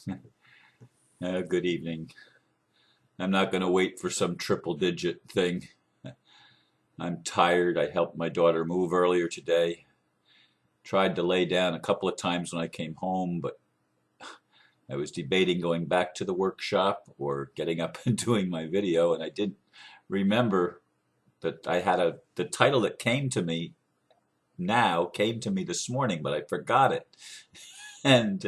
Good evening. I'm not going to wait for some triple digit thing. I'm tired. I helped my daughter move earlier today. Tried to lay down a couple of times when I came home, but I was debating going back to the workshop or getting up and doing my video, and I didn't remember that the title that came to me this morning, but I forgot it. And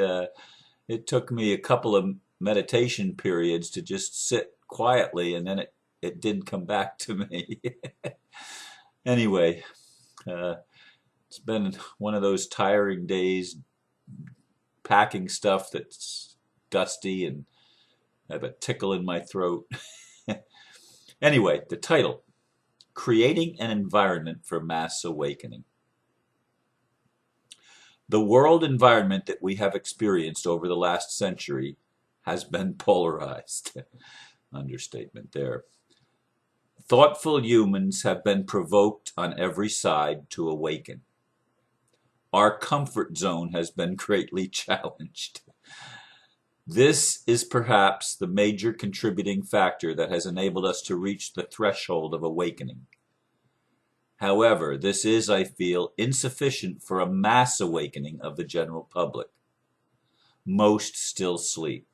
it took me a couple of meditation periods to just sit quietly, and then it didn't come back to me. Anyway, uh, it's been one of those tiring days packing stuff that's dusty and I have a tickle in my throat. Anyway, the title, Creating an Environment for Mass Awakening. The world environment that we have experienced over the last century has been polarized. Understatement there. Thoughtful humans have been provoked on every side to awaken. Our comfort zone has been greatly challenged. This is perhaps the major contributing factor that has enabled us to reach the threshold of awakening. However, this is, I feel, insufficient for a mass awakening of the general public. Most still sleep,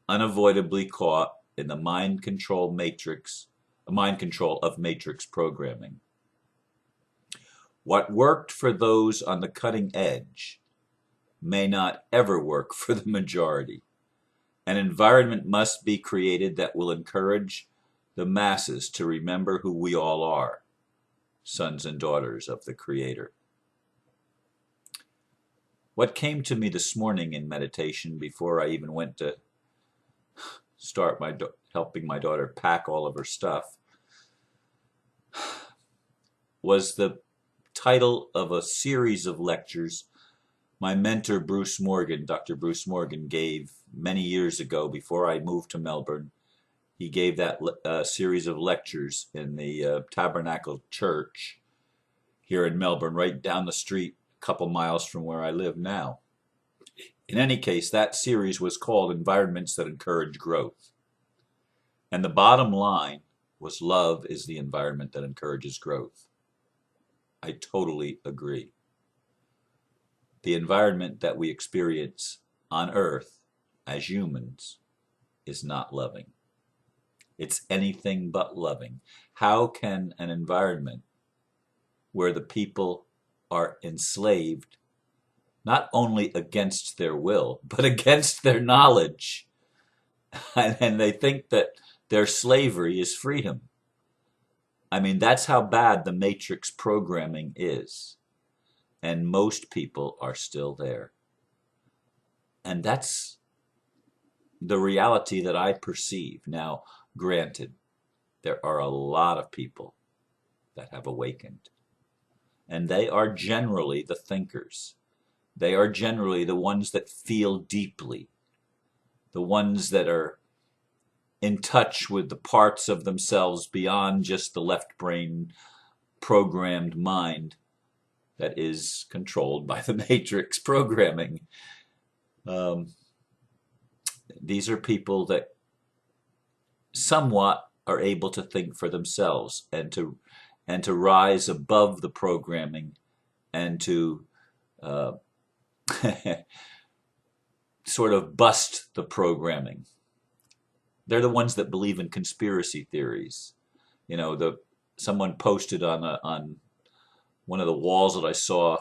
unavoidably caught in the mind control of matrix programming. What worked for those on the cutting edge may not ever work for the majority. An environment must be created that will encourage the masses to remember who we all are, sons and daughters of the Creator. What came to me this morning in meditation before I even went to start helping my daughter pack all of her stuff was the title of a series of lectures my mentor Dr. Bruce Morgan, gave many years ago before I moved to Melbourne. He gave that series of lectures in the Tabernacle Church here in Melbourne, right down the street, a couple miles from where I live now. In any case, that series was called Environments That Encourage Growth. And the bottom line was love is the environment that encourages growth. I totally agree. The environment that we experience on Earth as humans is not loving. It's anything but loving. How can an environment where the people are enslaved, not only against their will, but against their knowledge, and they think that their slavery is freedom? I mean, that's how bad the matrix programming is. And most people are still there. And that's the reality that I perceive. Now, granted, there are a lot of people that have awakened. And they are generally the thinkers. They are generally the ones that feel deeply. The ones that are in touch with the parts of themselves beyond just the left brain programmed mind that is controlled by the matrix programming. These are people that somewhat are able to think for themselves and to rise above the programming and to sort of bust the programming. They're the ones that believe in conspiracy theories. You know, someone posted on one of the walls that I saw,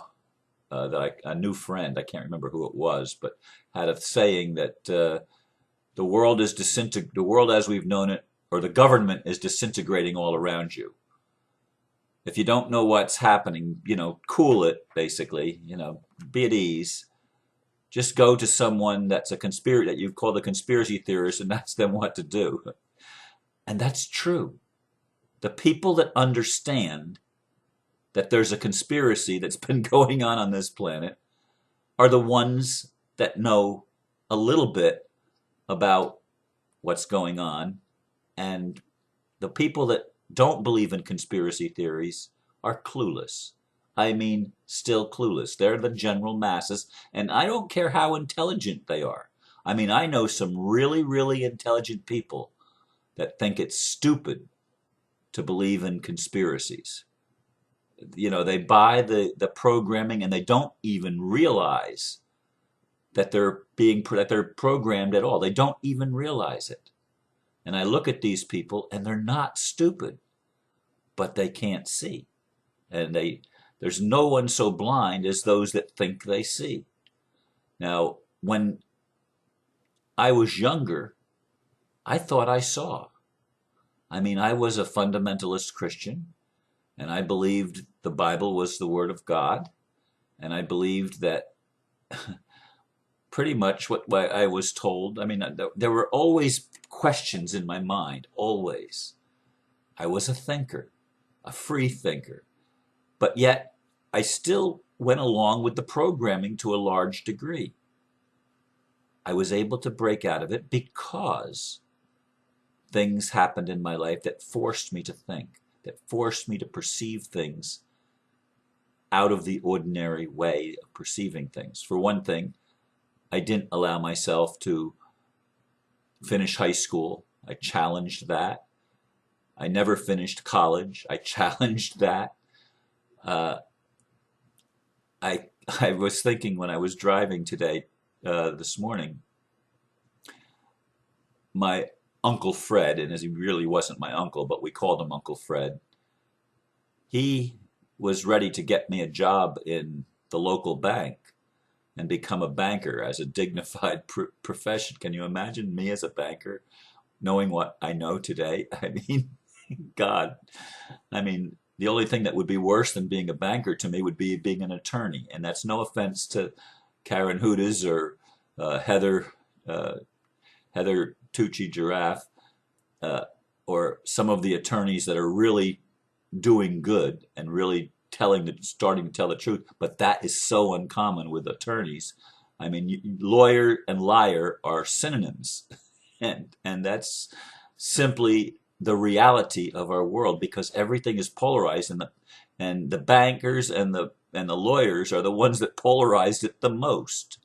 a new friend, I can't remember who it was, but had a saying that the world as we've known it, or the government is disintegrating all around you. If you don't know what's happening, cool it, basically, be at ease. Just go to someone that you've called a conspiracy theorist and ask them what to do. And that's true. The people that understand that there's a conspiracy that's been going on this planet are the ones that know a little bit about what's going on. And the people that don't believe in conspiracy theories are clueless. I mean, still clueless. They're the general masses, and I don't care how intelligent they are. I mean, I know some really, really intelligent people that think it's stupid to believe in conspiracies. You know, they buy the programming and they don't even realize that they're programmed at all. They don't even realize it. And I look at these people and they're not stupid, but they can't see. And there's no one so blind as those that think they see. Now, when I was younger, I thought I saw. I mean, I was a fundamentalist Christian, and I believed the Bible was the Word of God, and I believed that pretty much what I was told. I mean, there were always questions in my mind, always. I was a thinker, a free thinker, but yet I still went along with the programming to a large degree. I was able to break out of it because things happened in my life that forced me to think, that forced me to perceive things out of the ordinary way of perceiving things. For one thing, I didn't allow myself to finish high school. I challenged that. I never finished college. I challenged that. I was thinking when I was driving today, this morning, my Uncle Fred, and as he really wasn't my uncle, but we called him Uncle Fred, he was ready to get me a job in the local bank and become a banker as a dignified profession. Can you imagine me as a banker, knowing what I know today? I mean, God, I mean, the only thing that would be worse than being a banker to me would be being an attorney. And that's no offense to Karen Hudas or Heather Tucci Giraffe, or some of the attorneys that are really doing good and really starting to tell the truth. But that is so uncommon with attorneys. I mean, lawyer and liar are synonyms, and that's simply the reality of our world, because everything is polarized, and the bankers and the lawyers are the ones that polarized it the most.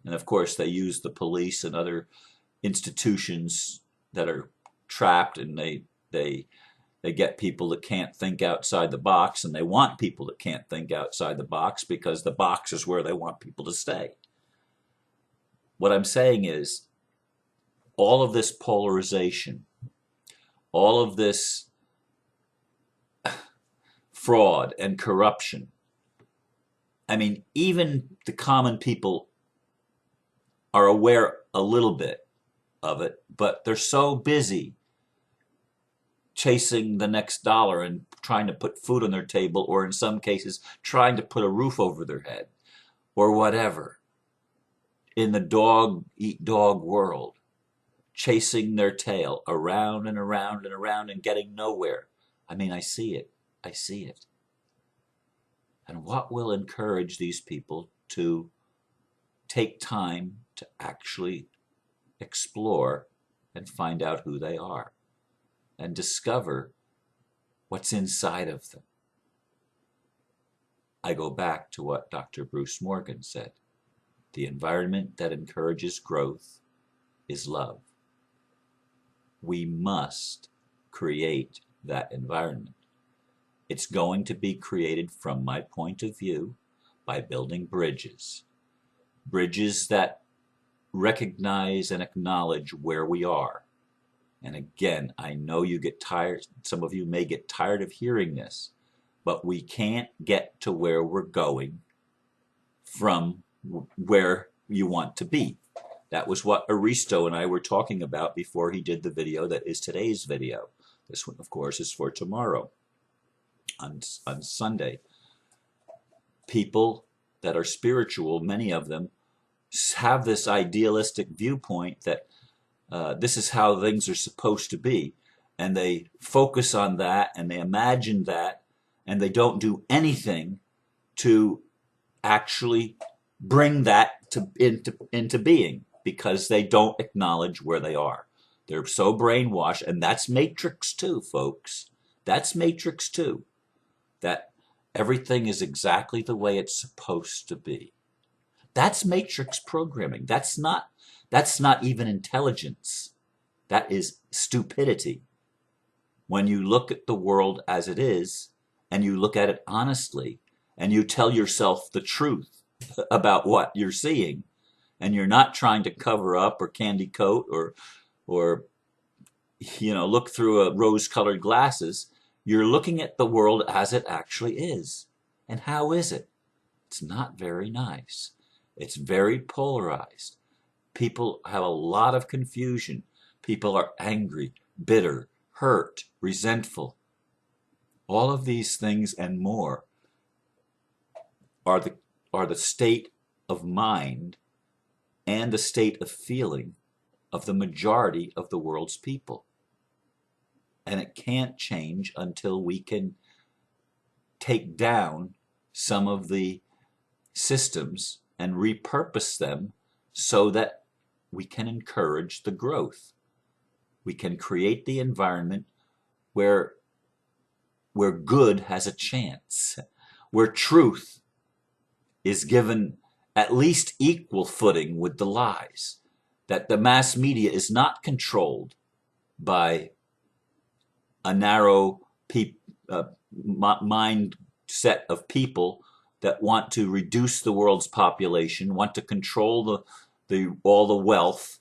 And of course, they use the police and other institutions that are trapped, and they get people that can't think outside the box, and they want people that can't think outside the box because the box is where they want people to stay. What I'm saying is, all of this polarization, all of this fraud and corruption, I mean, even the common people are aware a little bit of it, but they're so busy chasing the next dollar and trying to put food on their table, or in some cases trying to put a roof over their head, or whatever, in the dog eat dog world, chasing their tail around and around and around and getting nowhere. I mean, I see it. I see it. And what will encourage these people to take time to actually explore and find out who they are and discover what's inside of them? I go back to what Dr. Bruce Morgan said. The environment that encourages growth is love. We must create that environment. It's going to be created, from my point of view, by building bridges. Bridges that recognize and acknowledge where we are. And again, I know you get tired, some of you may get tired of hearing this, but we can't get to where we're going from where you want to be. That was what Aristo and I were talking about before he did the video that is today's video. This one, of course, is for tomorrow, on Sunday. People that are spiritual, many of them, have this idealistic viewpoint that this is how things are supposed to be. And they focus on that, and they imagine that, and they don't do anything to actually bring that into being, because they don't acknowledge where they are. They're so brainwashed, and that's Matrix too, folks. That's Matrix too. That everything is exactly the way it's supposed to be. That's Matrix programming. That's not That's not even intelligence. That is stupidity. When you look at the world as it is, and you look at it honestly, and you tell yourself the truth about what you're seeing, and you're not trying to cover up or candy coat or look through a rose-colored glasses, you're looking at the world as it actually is. And how is it? It's not very nice. It's very polarized. People have a lot of confusion. People are angry, bitter, hurt, resentful. All of these things and more are the state of mind and the state of feeling of the majority of the world's people. And it can't change until we can take down some of the systems and repurpose them so that we can encourage the growth. We can create the environment where good has a chance, where truth is given at least equal footing with the lies, that the mass media is not controlled by a narrow mindset of people that want to reduce the world's population, want to control all the wealth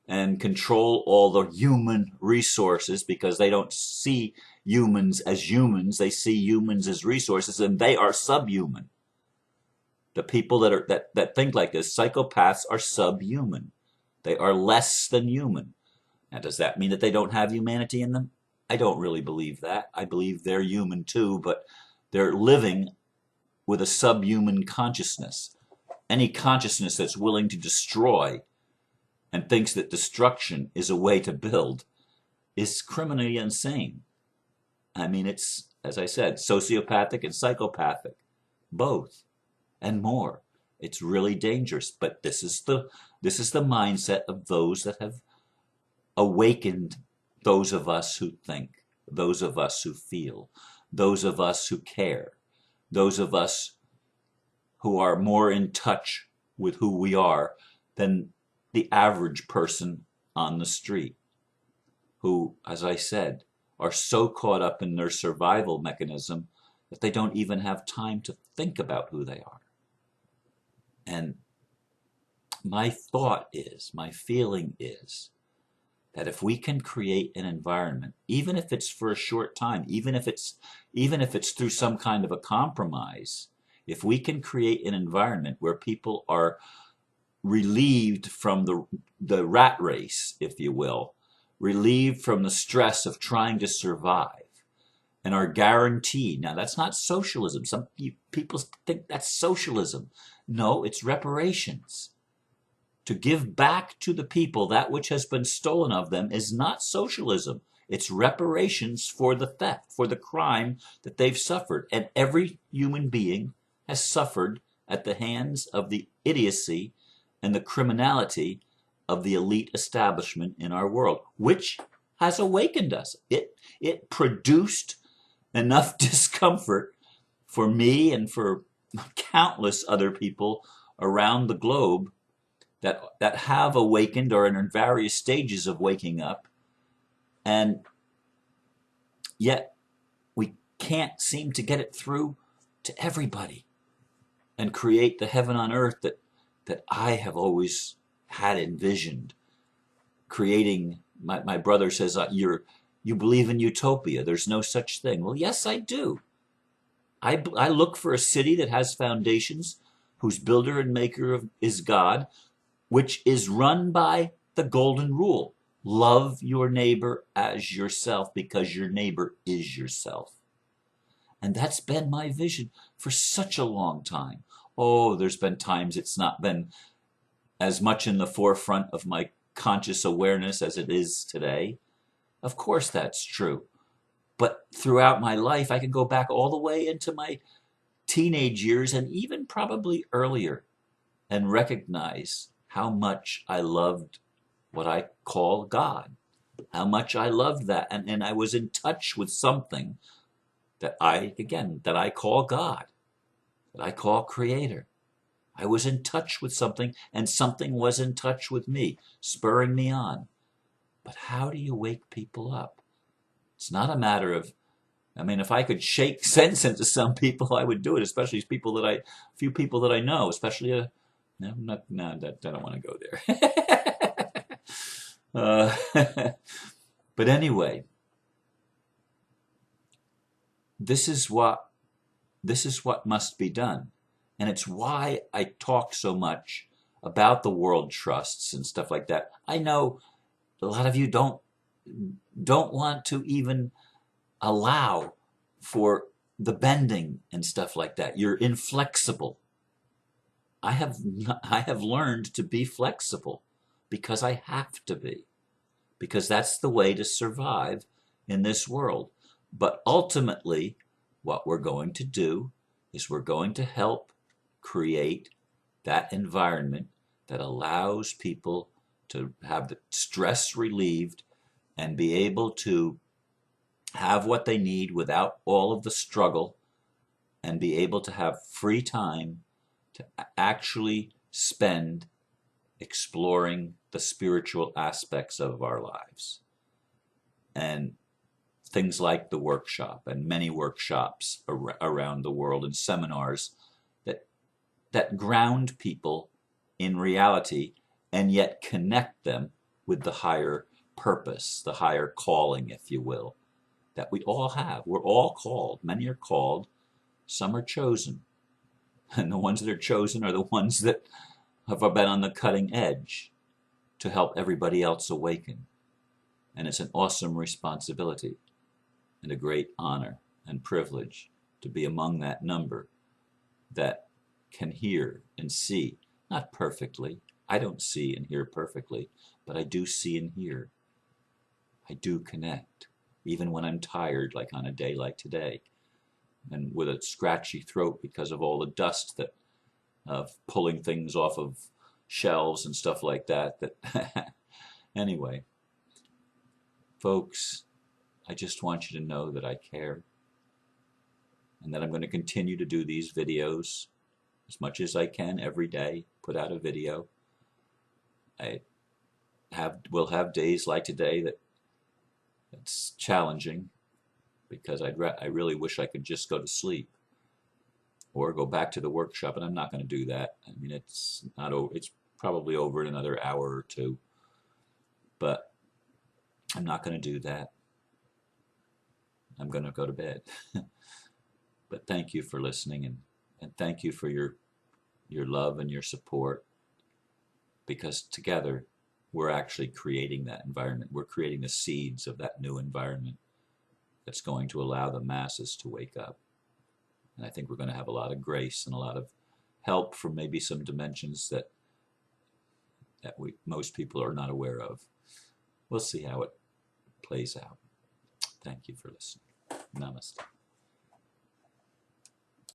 and control all the human resources, because they don't see humans as humans, they see humans as resources, and they are subhuman. The people that think like this, psychopaths, are subhuman. They are less than human. Now, does that mean that they don't have humanity in them? I don't really believe that. I believe they're human too, but they're living with a subhuman consciousness. Any consciousness that's willing to destroy and thinks that destruction is a way to build is criminally insane. I mean, it's, as I said, sociopathic and psychopathic, both, and more. It's really dangerous, but this is the mindset of those that have awakened those of us who think, those of us who feel, those of us who care, those of us who are more in touch with who we are than the average person on the street, who, as I said, are so caught up in their survival mechanism that they don't even have time to think about who they are. And my thought is, my feeling is, that if we can create an environment, even if it's for a short time, even if it's through some kind of a compromise, if we can create an environment where people are relieved from the rat race, if you will, relieved from the stress of trying to survive, and are guaranteed. Now, that's not socialism. Some people think that's socialism. No, it's reparations. To give back to the people that which has been stolen of them is not socialism. It's reparations for the theft, for the crime that they've suffered. And every human being has suffered at the hands of the idiocy and the criminality of the elite establishment in our world, which has awakened us. It produced enough discomfort for me and for countless other people around the globe that have awakened or are in various stages of waking up, and yet we can't seem to get it through to everybody and create the heaven on earth that I have always had envisioned. Creating, my brother says, you believe in utopia. There's no such thing. Well, yes, I do. I look for a city that has foundations, whose builder and maker is God, which is run by the golden rule. Love your neighbor as yourself, because your neighbor is yourself. And that's been my vision for such a long time. Oh, there's been times it's not been as much in the forefront of my conscious awareness as it is today. Of course that's true. But throughout my life, I can go back all the way into my teenage years and even probably earlier and recognize how much I loved what I call God, how much I loved that. And I was in touch with something that I call God, that I call Creator. I was in touch with something, and something was in touch with me, spurring me on. But how do you wake people up? It's not a matter of, I mean, if I could shake sense into some people, I would do it, especially few people that I know, especially no, I don't want to go there. But anyway, this is what must be done. And it's why I talk so much about the world trusts and stuff like that. I know a lot of you don't want to even allow for the bending and stuff like that. You're inflexible. I have learned to be flexible because I have to be, because that's the way to survive in this world. But ultimately, what we're going to do is we're going to help create that environment that allows people to have the stress relieved and be able to have what they need without all of the struggle, and be able to have free time to actually spend exploring the spiritual aspects of our lives. And things like the workshop and many workshops around the world and seminars that ground people in reality and yet connect them with the higher purpose, the higher calling, if you will, that we all have. We're all called. Many are called, some are chosen. And the ones that are chosen are the ones that have been on the cutting edge to help everybody else awaken. And it's an awesome responsibility and a great honor and privilege to be among that number that can hear and see, not perfectly. I don't see and hear perfectly, but I do see and hear. I do connect, even when I'm tired, like on a day like today, and with a scratchy throat because of all the dust that of pulling things off of shelves and stuff like that. Anyway, folks, I just want you to know that I care, and that I'm going to continue to do these videos as much as I can every day, put out a video. I will have days like today that's challenging, because I really wish I could just go to sleep or go back to the workshop, and I'm not going to do that. I mean, it's not over. It's probably over in another hour or two, but I'm not going to do that. I'm going to go to bed. But thank you for listening, and thank you for your love and your support, because together we're actually creating that environment. We're creating the seeds of that new environment that's going to allow the masses to wake up. And I think we're going to have a lot of grace and a lot of help from maybe some dimensions that most people are not aware of. We'll see how it plays out. Thank you for listening. Namaste.